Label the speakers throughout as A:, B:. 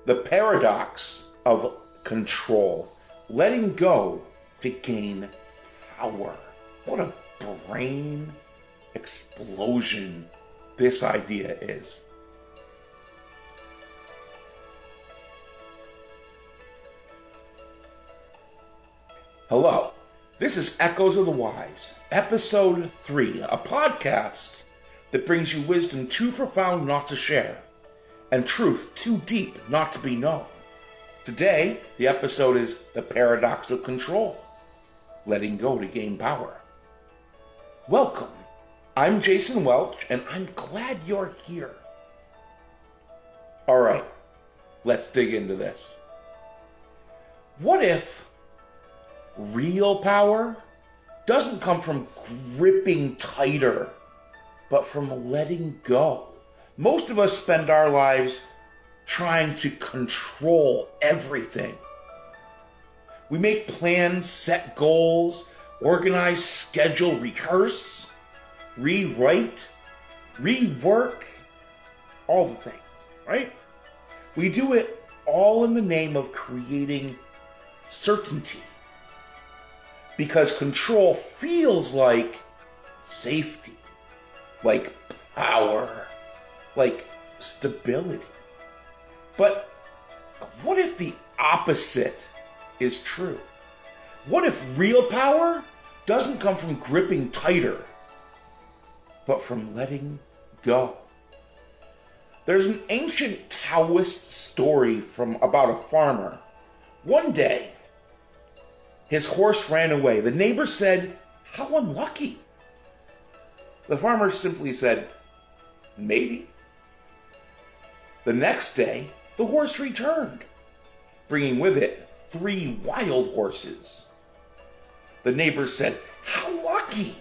A: The paradox of control. Letting go to gain power. What a brain explosion this idea is. Hello, this is Echoes of the Wise, Episode 3, a podcast that brings you wisdom too profound not to share, and truth too deep not to be known. Today, the episode is The Paradox of Control, letting go to gain power. Welcome, I'm Jason Welch, and I'm glad you're here. Alright, let's dig into this. What if real power doesn't come from gripping tighter, but from letting go? Most of us spend our lives trying to control everything. We make plans, set goals, organize, schedule, rehearse, rewrite, rework, all the things, right? We do it all in the name of creating certainty. Because control feels like safety, like power, like stability. But what if the opposite is true? What if real power doesn't come from gripping tighter, but from letting go? There's an ancient Taoist story about a farmer. One day, his horse ran away. The neighbor said, "How unlucky." The farmer simply said, "Maybe." The next day, the horse returned, bringing with it 3 wild horses. The neighbor said, "How lucky."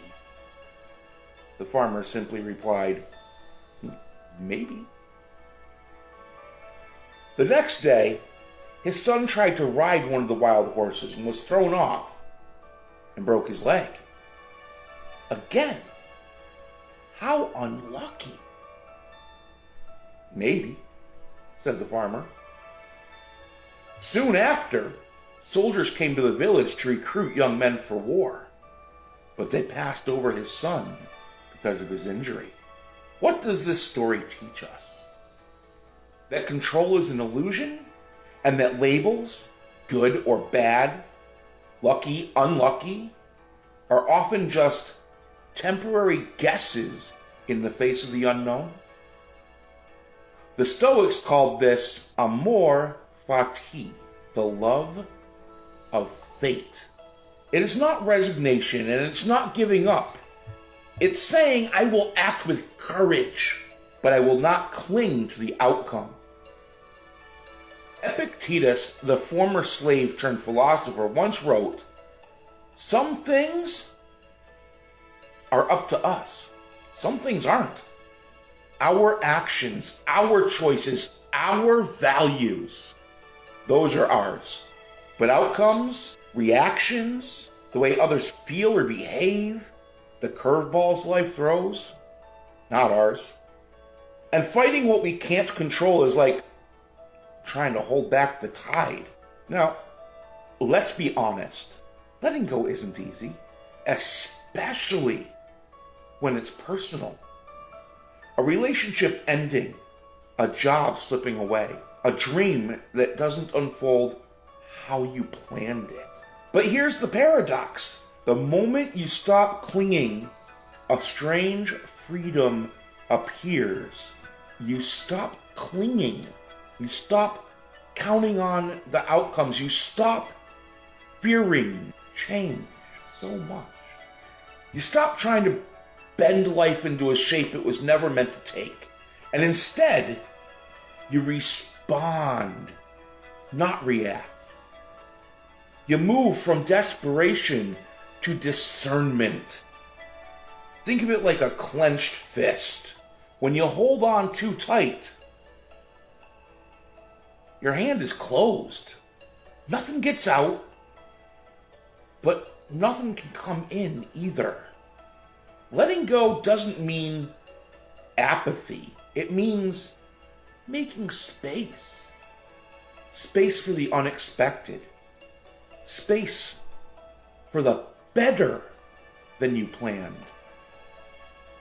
A: The farmer simply replied, "Maybe." The next day, his son tried to ride one of the wild horses and was thrown off and broke his leg. Again, how unlucky. "Maybe," said the farmer. Soon after, soldiers came to the village to recruit young men for war, but they passed over his son because of his injury. What does this story teach us? That control is an illusion? And that labels, good or bad, lucky, unlucky, are often just temporary guesses in the face of the unknown? The Stoics called this amor fati, the love of fate. It is not resignation and it's not giving up. It's saying, I will act with courage, but I will not cling to the outcome. Epictetus, the former slave turned philosopher, once wrote, "Some things are up to us. Some things aren't. Our actions, our choices, our values, those are ours. But outcomes, reactions, the way others feel or behave, the curveballs life throws, not ours." And fighting what we can't control is like trying to hold back the tide. Now, let's be honest. Letting go isn't easy, especially when it's personal. A relationship ending, a job slipping away, a dream that doesn't unfold how you planned it. But here's the paradox. The moment you stop clinging, a strange freedom appears. You stop clinging. You stop counting on the outcomes. You stop fearing change so much. You stop trying to bend life into a shape it was never meant to take. And instead, you respond, not react. You move from desperation to discernment. Think of it like a clenched fist. When you hold on too tight, your hand is closed. Nothing gets out, but nothing can come in either. Letting go doesn't mean apathy. It means making space. space for the unexpected, space for the better than you planned,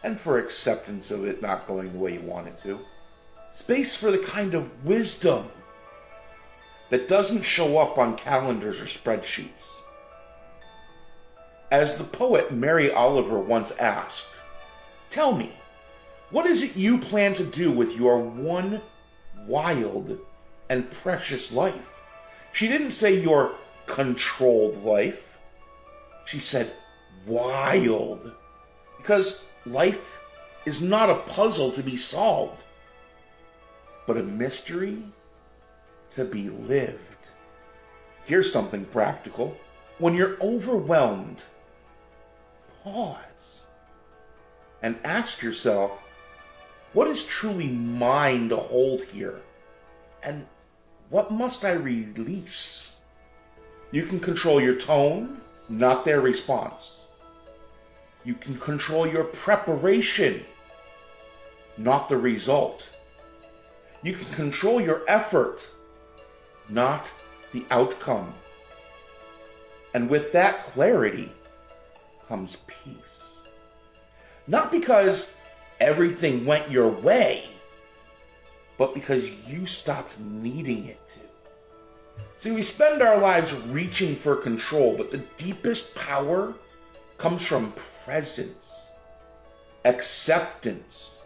A: and for acceptance of it not going the way you want it to. Space for the kind of wisdom that doesn't show up on calendars or spreadsheets. As the poet Mary Oliver once asked, "Tell me, what is it you plan to do with your one wild and precious life?" She didn't say your controlled life. She said wild. Because life is not a puzzle to be solved, but a mystery to be lived. Here's something practical. When you're overwhelmed, pause and ask yourself, what is truly mine to hold here? And what must I release? You can control your tone, not their response. You can control your preparation, not the result. You can control your effort, not the outcome. And with that clarity comes peace. Not because everything went your way, but because you stopped needing it to. See, we spend our lives reaching for control, but the deepest power comes from presence, acceptance,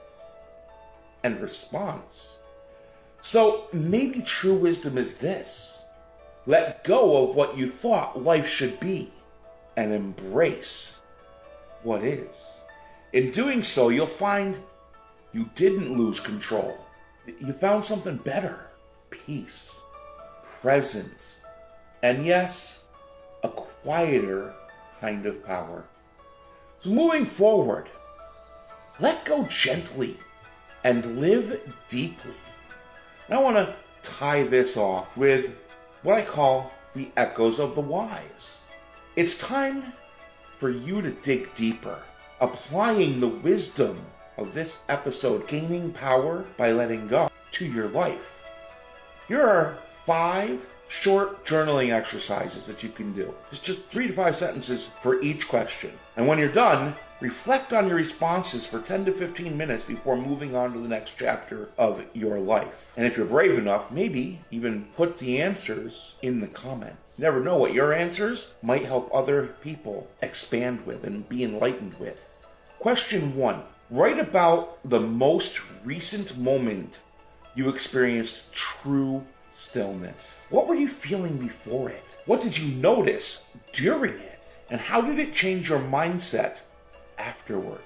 A: and response. So maybe true wisdom is this: let go of what you thought life should be and embrace what is. In doing so, you'll find you didn't lose control. You found something better: peace, presence, and yes, a quieter kind of power. So moving forward, let go gently and live deeply. And I want to tie this off with what I call the echoes of the wise. It's time for you to dig deeper, applying the wisdom of this episode, gaining power by letting go, to your life. Here are 5 short journaling exercises that you can do. It's just 3 to 5 sentences for each question. And when you're done, reflect on your responses for 10 to 15 minutes before moving on to the next chapter of your life. And if you're brave enough, maybe even put the answers in the comments. You never know what your answers might help other people expand with and be enlightened with. Question 1. Write about the most recent moment you experienced true stillness. What were you feeling before it? What did you notice during it? And how did it change your mindset afterward?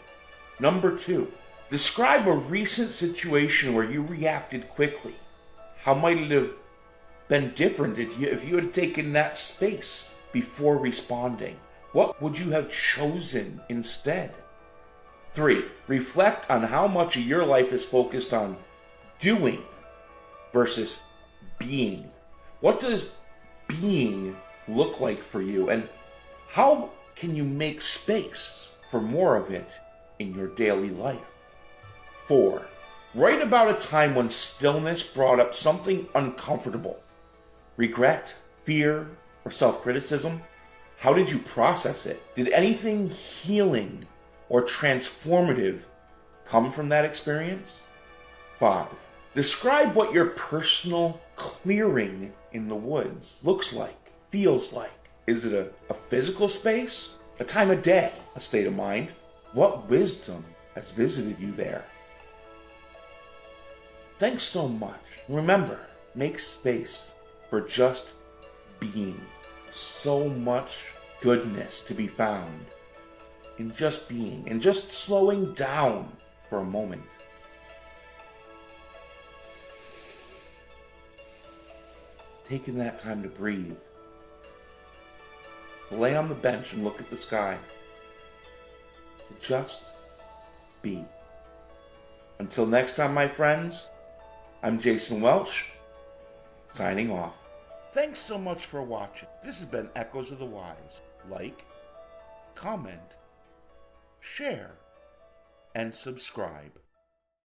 A: Number 2, describe a recent situation where you reacted quickly. How might it have been different if you had taken that space before responding? What would you have chosen instead? 3, reflect on how much of your life is focused on doing versus being. What does being look like for you, and how can you make space for more of it in your daily life? 4, write about a time when stillness brought up something uncomfortable. Regret, fear, or self-criticism. How did you process it? Did anything healing or transformative come from that experience? 5, describe what your personal clearing in the woods looks like, feels like. Is it a physical space, a time of day, a state of mind? What wisdom has visited you there? Thanks so much. Remember, make space for just being. So much goodness to be found in just being and just slowing down for a moment. Taking that time to breathe, to lay on the bench and look at the sky, to just be. Until next time, my friends, I'm Jason Welch, signing off. Thanks so much for watching. This has been Echoes of the Wise. Like, comment, share, and subscribe.